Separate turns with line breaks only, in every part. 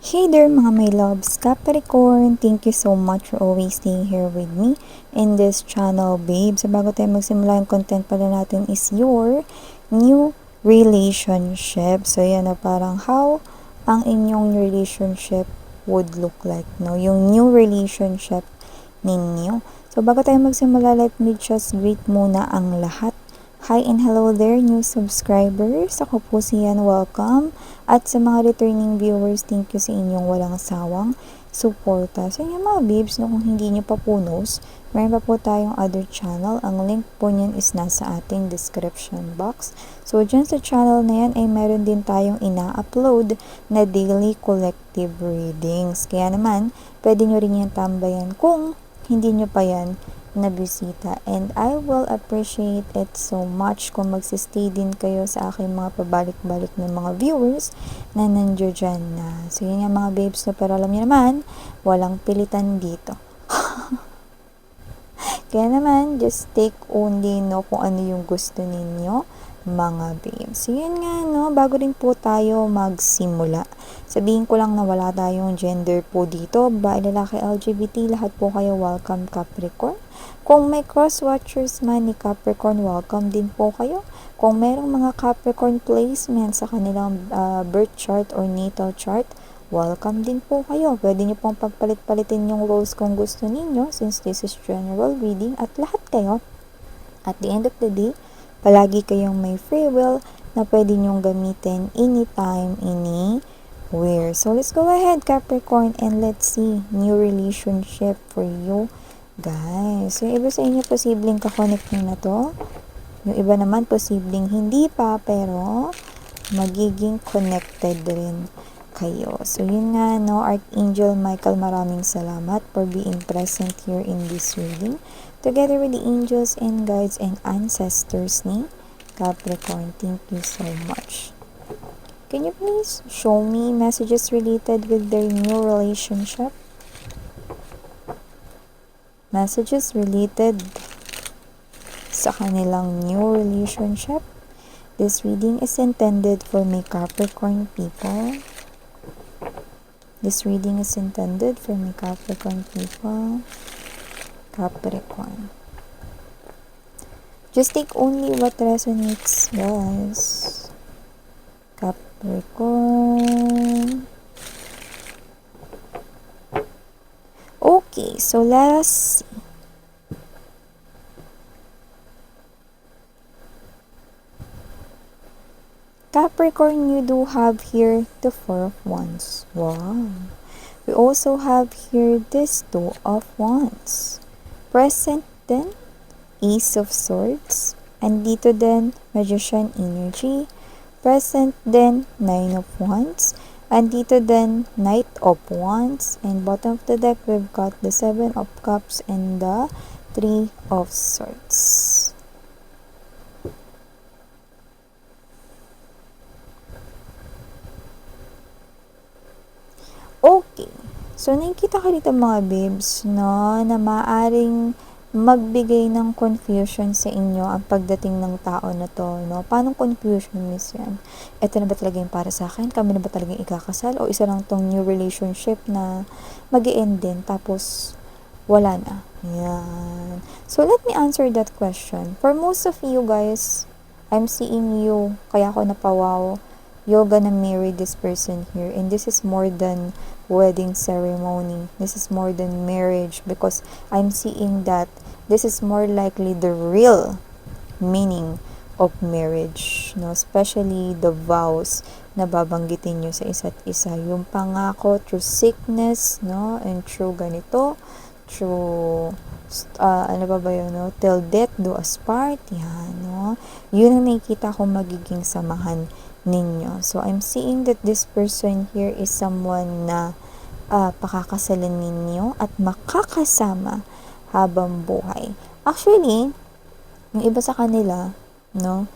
Hey there mga my loves, Capricorn! Thank you so much for always staying here with me in this channel, babe. So bago tayo magsimula, yung content pala natin is your new relationship. So yan na parang how ang inyong relationship would look like, no? Yung new relationship ninyo. So bago tayo magsimula, let me just greet muna ang lahat. Hi and hello there, new subscribers. Ako po si Yan, welcome. At sa mga returning viewers, thank you sa inyong walang sawang suporta. So yun mga babes, no, kung hindi nyo pa po knows, meron pa po tayong other channel. Ang link po niyan is nasa ating description box. So dyan sa channel na yan ay meron din tayong ina-upload na daily collective readings. Kaya naman, pwede nyo rin yan tambayan kung hindi nyo pa yan na bisita. And I will appreciate it so much kung magsistay din kayo sa aking mga pabalik-balik ng mga viewers na nandiyo dyan na. So yun nga mga babes, no, pero alam niyo naman, walang pilitan dito. Kaya naman, just take only, no, kung ano yung gusto ninyo, mga babes. So yun nga, no, bago rin po tayo magsimula. Sabihin ko lang na wala tayong gender po dito. Babae, lalaki, LGBT, lahat po kayo welcome, Capricorn. Kung may cross-watchers man ni Capricorn, welcome din po kayo. Kung merong mga Capricorn placement sa kanilang birth chart or natal chart, welcome din po kayo. Pwede nyo pong pagpalit-palitin yung roles kung gusto ninyo since this is general reading at lahat kayo. At the end of the day, palagi kayong may free will na pwede nyong gamitin anytime, anywhere. So, let's go ahead, Capricorn, and let's see new relationship for you, guys. So, yung iba sa inyo, posibleng kakonect nyo na to. Yung iba naman, posibleng hindi pa, pero magiging connected rin kayo. So, yun nga, no, Archangel Michael, maraming salamat for being present here in this reading. Together with the angels and guides and ancestors ni Capricorn, thank you so much. Can you please show me messages related with their new relationship? Messages related sa kanilang new relationship. This reading is intended for my Capricorn people. This reading is intended for my Capricorn people. Capricorn. Just take only what resonates, guys. Capricorn. Okay, so let us see. Capricorn, you do have here the Four of Wands. Wow. We also have here this Two of Wands. Present din, Ace of Swords. And dito din, Magician energy. Present din, Nine of Wands. And dito din, Knight of Wands. And bottom of the deck, we've got the Seven of Cups and the Three of Swords. Okay. So, nakikita ko dito mga babes, no, na maaring magbigay ng confusion sa inyo ang pagdating ng tao na to, no? Paano confusion, miss yan? Ito na ba talaga yung para sa akin? Kami na ba talaga yung ikakasal? O isa lang tong new relationship na mag-i-end din, tapos wala na? Yan. So, let me answer that question. For most of you guys, I'm seeing you, kaya ako napawaw, you're gonna marry this person here, and this is more than wedding ceremony. This is more than marriage because I'm seeing that this is more likely the real meaning of marriage, no? Especially the vows na babanggitin nyo sa isa't isa. Yung pangako through sickness, no? And through ganito, through ano ba yun, no? Till death do us part, yan, no? Yun ang nakikita ko magiging samahan ninyo. So, I'm seeing that this person here is someone na pakakasalan ninyo at makakasama habang buhay. Actually, yung iba sa kanila, no,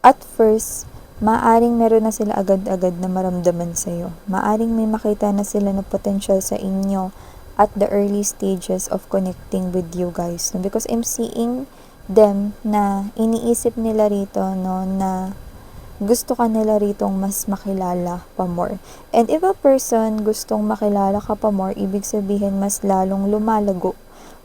at first, maaring meron na sila agad-agad na maramdaman sa'yo. Maaring may makita na sila na potential sa inyo at the early stages of connecting with you guys. No? Because I'm seeing them na iniisip nila rito, no, na gusto ka nila ritong mas makilala pa more. And if a person gustong makilala ka pa more, ibig sabihin mas lalong lumalago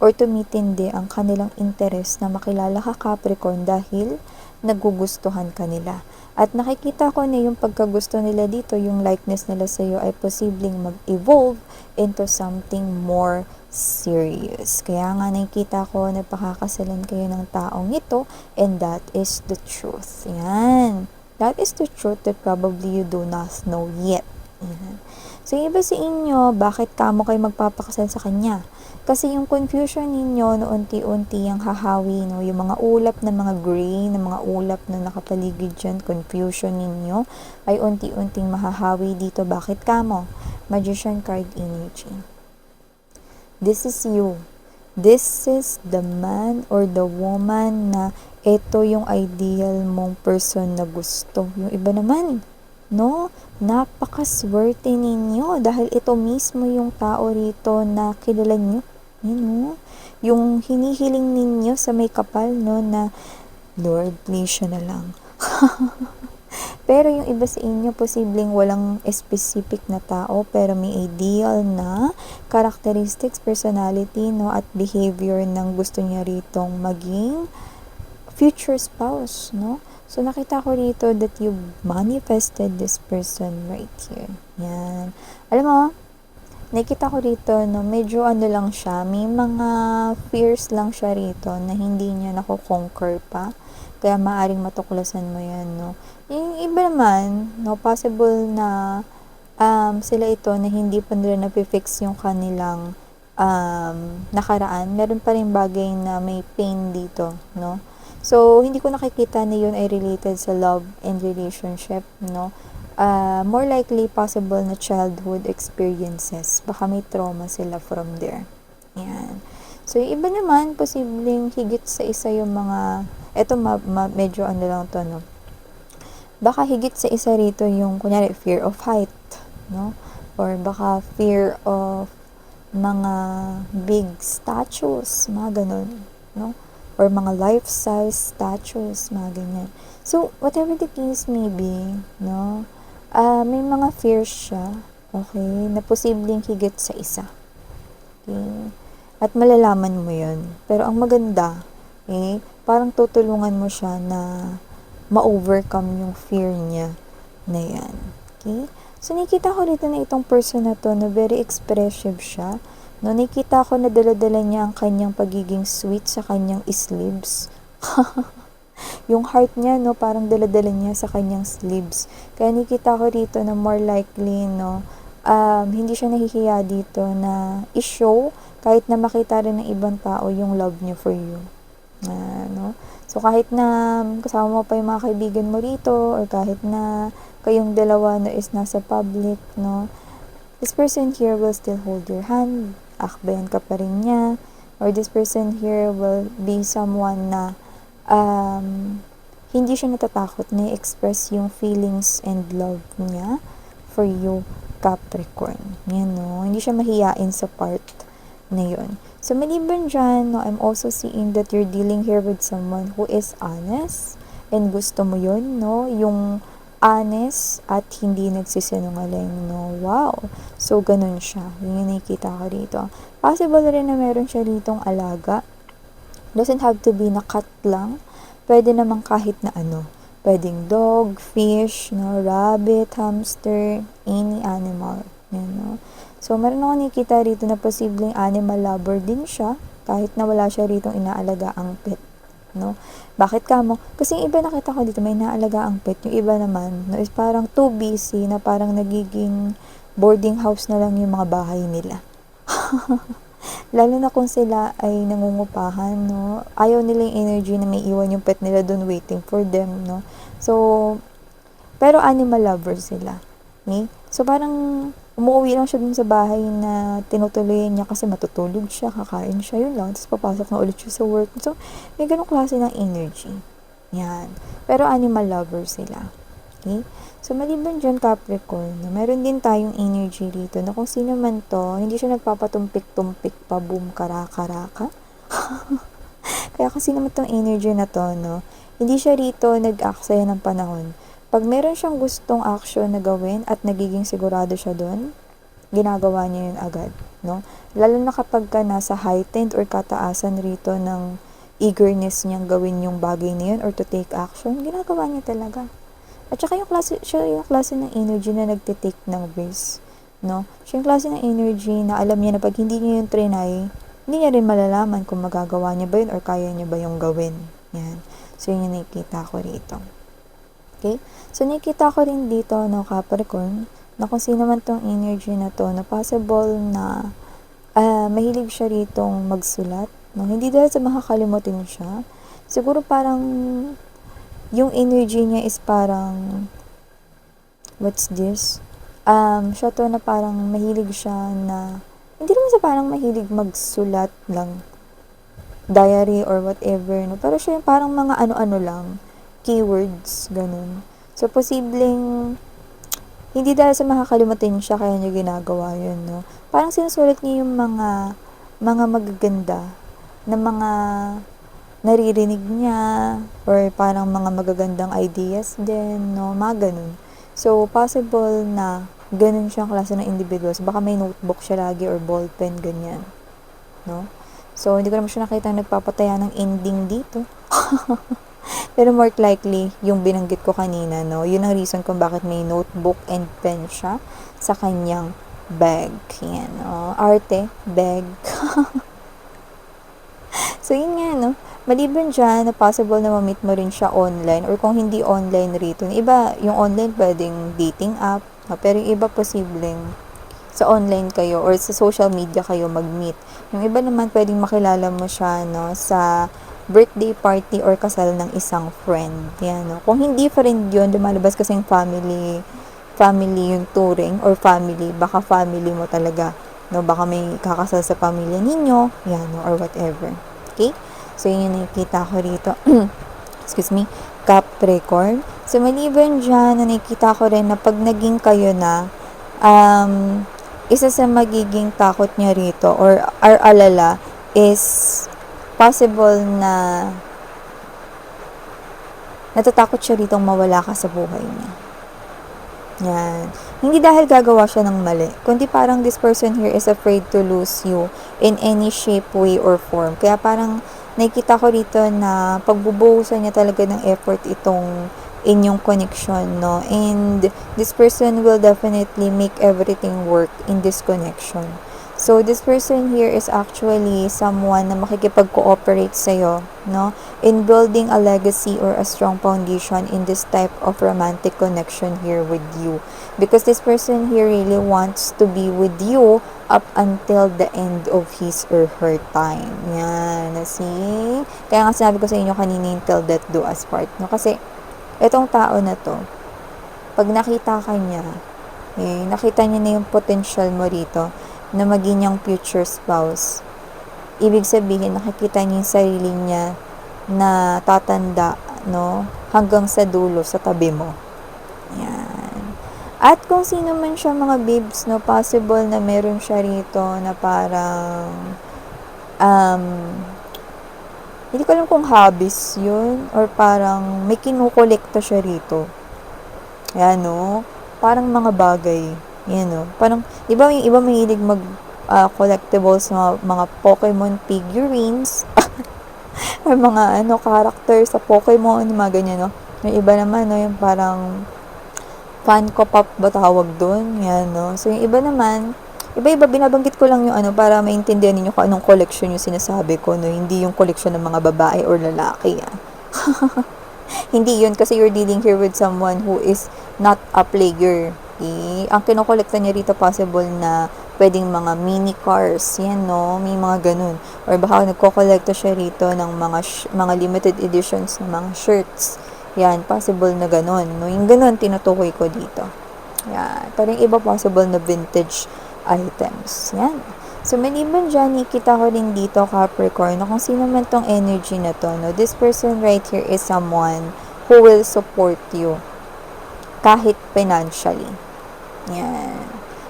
or tumitindi ang kanilang interes na makilala ka, Capricorn, dahil nagugustuhan ka nila. At nakikita ko na yung pagkagusto nila dito, yung likeness nila sa iyo ay posibleng mag-evolve into something more serious. Kaya nga nakikita ko na pakakasalan kayo ng taong ito, and that is the truth. Yan. That is the truth that probably you do not know yet. Yan. So, yung iba sa inyo, bakit kamo kayo magpapakasal sa kanya? Kasi yung confusion ninyo no unti-unti ang hahawi, no? Yung mga ulap na mga gray, na mga ulap na nakapaligid dyan, confusion ninyo, ay unti-unting mahahawi dito. Bakit kamo? Magician card energy. This is you. This is the man or the woman na ito yung ideal mong person na gusto. Yung iba naman, no? Napakaswerte ninyo dahil ito mismo yung tao rito na kilala nyo. You know? Yung hinihiling ninyo sa may kapal, no? Na, Lord, please siya na lang. Pero yung iba sa inyo, posibleng walang specific na tao, pero may ideal na characteristics, personality, no? At behavior ng gusto niya ritong maging future spouse, no? So, nakita ko rito that you manifested this person right here. Yan. Alam mo, nakita ko rito, no, medyo ano lang siya, may mga fears lang siya rito na hindi niya nako-conquer pa. Kaya maaring matuklasan mo yan, no. Yung iba naman, no, possible na sila ito na hindi pa nila napifix yung kanilang nakaraan. Meron pa rin bagay na may pain dito, no. So, hindi ko nakikita na yun ay related sa love and relationship, no? More likely, possible na childhood experiences. Baka may trauma sila from there. Yan. So, yung iba naman, posibleng higit sa isa yung mga, eto medyo ano lang to, no? Baka higit sa isa rito yung, kunyari, fear of height, no? Or baka fear of mga big statues, mga ganun, no? Or mga life-size statues, mga ganyan. So, whatever the case may be, no, may mga fears siya, okay, na posibleng higit sa isa. Okay? At malalaman mo yun. Pero ang maganda, okay, parang tutulungan mo siya na ma-overcome yung fear niya na yan. Okay? So, nakikita ko dito na itong person na to, na very expressive siya. No, nakita ko na dala-dala niya ang kanyang pagiging sweet sa kanyang sleeves. Yung heart niya, no, parang dala-dala niya sa kanyang sleeves. Kaya nakita ko dito na more likely, no, hindi siya nahihiya dito na i-show kahit na makita rin ng ibang tao yung love niya for you. No? So, kahit na kasama mo pa yung mga kaibigan mo rito or kahit na kayong dalawa no, is nasa public, no, this person here will still hold your hand, akbayan ka pa rin niya, or this person here will be someone na hindi siya natatakot na i-express yung feelings and love niya for you, Capricorn. Yan, no? Hindi siya mahiyain sa part na yun. So, maliban dyan, no, I'm also seeing that you're dealing here with someone who is honest and gusto mo yun, no? Yung honest at hindi nagsisinungaling, no? Wow! So, ganun siya. Yun yung nakikita ko dito. Possible rin na meron siya ditong alaga. Doesn't have to be na cat lang. Pwede naman kahit na ano. Pwedeng dog, fish, no? Rabbit, hamster, any animal. Yan, no? So, meron ako nakikita rito na posibleng animal lover din siya. Kahit na wala siya ritong inaalaga ang pet. No? Bakit kamo? Kasi yung iba nakita ko dito, may naalaga ang pet. Yung iba naman, no, is parang too busy na parang nagiging boarding house na lang yung mga bahay nila. Lalo na kung sila ay nangungupahan, no? Ayaw nila yung energy na may iwan yung pet nila doon waiting for them, no? So, pero animal lover sila. Okay? So, parang umuwi lang siya dun sa bahay na tinutuloy niya kasi matutulog siya, kakain siya, yun lang. Tapos papasok na ulit siya sa work. So, may ganong klase ng energy. Yan. Pero animal lover sila. Okay? So, maliban dyan, Capricorn, meron din tayong energy rito na kung sino man to, hindi siya nagpapatumpik-tumpik pa, boom, karaka-raka. Kaya kung sino man tong energy na to, no, hindi siya rito nag-aksaya ng panahon pag meron siyang gustong action na gawin at nagiging sigurado siya dun, ginagawa niya yun agad, no? Lalo na kapag ka nasa heightened or kataasan rito ng eagerness niyang gawin yung bagay na yun or to take action, ginagawa niya talaga. At saka siya yung klase ng energy na nagtitake ng risk, no? Siya yung klase ng energy na alam niya na pag hindi niya yung trinay, hindi niya rin malalaman kung magagawa niya ba yun or kaya niya ba yung gawin. Yan. So, yun yung nakikita ko rito. Okay? So, nakikita ko rin dito, no, Capricorn, na kung sino man tong energy na to, na possible na mahilig siya ritong magsulat, no? Hindi dahil sa makakalimutin siya. Siguro parang yung energy niya is parang what's this? Siya to na parang mahilig siya na hindi naman sa parang mahilig magsulat lang, diary or whatever, no? Pero siya yung parang mga ano-ano lang, keywords, ganun. So, posibleng hindi dahil sa makakalimutin siya kaya niya ginagawa yun, no? Parang sinusulat niya yung mga magaganda na mga naririnig niya or parang mga magagandang ideas din, no? Mga ganun. So, possible na ganun siyang klase ng individuals. Baka may notebook siya lagi or ballpen, ganyan, no? So, hindi ko naman siya nakita nagpapataya ng ending dito. Pero more likely, yung binanggit ko kanina, no? Yun ang reason kung bakit may notebook and pen siya sa kanyang bag. Yan, no? Arte, bag. So, yun nga, no? Maliban dyan, na possible na ma-meet mo rin siya online or kung hindi online rito. Iba, yung online pwedeng dating app, no? Pero yung iba posibleng sa online kayo or sa social media kayo mag-meet. Yung iba naman pwedeng makilala mo siya, no? Sa birthday party or kasal ng isang friend. Yan, no? Kung hindi friend yun, lumalabas kasing family yung touring or family, baka family mo talaga, no? Baka may kakasal sa pamilya ninyo, yan, no? Or whatever. Okay? So, yun yung nakikita ko rito. Excuse me. Capricorn. So, maliban dyan, na nakikita ko rin na pag naging kayo na, isa sa magiging takot niya rito or alala is possible na natatakot siya ritong mawala ka sa buhay niya. Yan. Hindi dahil gagawa siya ng mali, kundi parang this person here is afraid to lose you in any shape, way, or form. Kaya parang nakikita ko rito na pagbubuhusan niya talaga ng effort itong inyong connection, no? And this person will definitely make everything work in this connection. So, this person here is actually someone na makikipag-cooperate sa'yo, no? In building a legacy or a strong foundation in this type of romantic connection here with you. Because this person here really wants to be with you up until the end of his or her time. Yan, see? Kaya nga sinabi ko sa inyo kanina, till death do us part, no? Kasi, itong tao na to, pag nakita ka niya, nakita niya na yung potential mo rito, na maging yung future spouse. Ibig sabihin, nakikita niya yung sarili niya na tatanda, no? Hanggang sa dulo, sa tabi mo. Yan. At kung sino man siya mga babes, no? Possible na meron siya rito na parang hindi ko alam kung hobbies yun or parang may kinukolekta siya rito. Yan, no? Parang mga bagay. Yan, no? Parang, di ba yung iba mahilig collectibles, mga Pokemon figurines, or mga, character sa Pokemon, mga ganyan, no? Yung iba naman, no? Yung parang, Funko Pop ba tawag doon? Yan, no? So, yung iba naman, iba-iba, binabanggit ko lang yung para maintindihan niyo kung anong collection yung sinasabi ko, no? Hindi yung collection ng mga babae or lalaki, Hindi yun, kasi you're dealing here with someone who is not a player. Okay? Ang kinokolekta niya rito possible na pwedeng mga mini cars, yan, no? May mga ganun. Or baka nagkokolekta siya rito ng mga limited editions ng mga shirts. Yan, possible na ganun, no? Yung ganun, tinutukoy ko dito. Yan. Pero yung iba possible na vintage items. Yan. So, maliban dyan, nakita ko rin dito, Capricorn, na kung sino man tong energy na to, no? This person right here is someone who will support you kahit financially. Yan.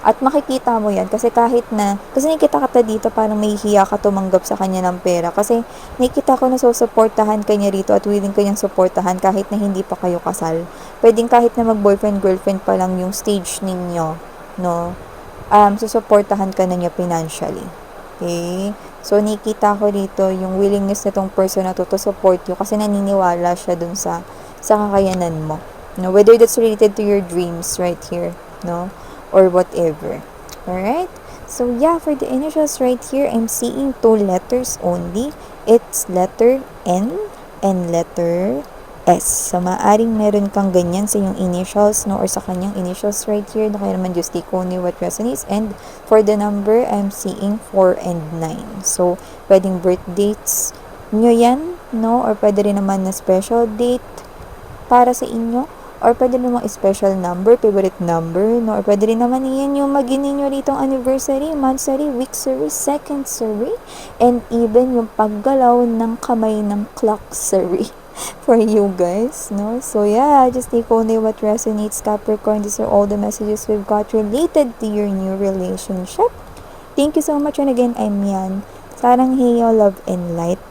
At makikita mo yan kasi kasi nakikita kita dito parang nahihiya ka tumanggap sa kanya ng pera kasi nakikita ko na susuportahan ka niya rito at willing ka niyang suportahan kahit na hindi pa kayo kasal. Pwedeng kahit na mag-boyfriend-girlfriend pa lang yung stage ninyo, no? Susuportahan ka na niya financially. Okay? So, nakikita ko dito yung willingness nitong person na to support you kasi naniniwala siya dun sa kakayanan mo. No? Whether that's related to your dreams right here, no? Or whatever. Alright? So, yeah, for the initials right here, I'm seeing 2 letters only. It's letter N and letter S. So, maaring meron kang ganyan sa yung initials, no? Or sa kanyang initials right here. No? Kaya naman just take only what resonates. And for the number, I'm seeing 4 and 9. So, pwedeng birth dates nyo yan, no? Or pwede rin naman na special date para sa inyo. Or pwede naman special number, favorite number, no? Or pwede rin naman yan yung maging ninyo ritong anniversary, monthsary, weeksary, secondsary, and even yung paggalaw ng kamay ng clocksary for you guys, no? So yeah, just take only what resonates, Capricorn. These are all the messages we've got related to your new relationship. Thank you so much, and again, I'm Yan. Sarang Heyo, love and light.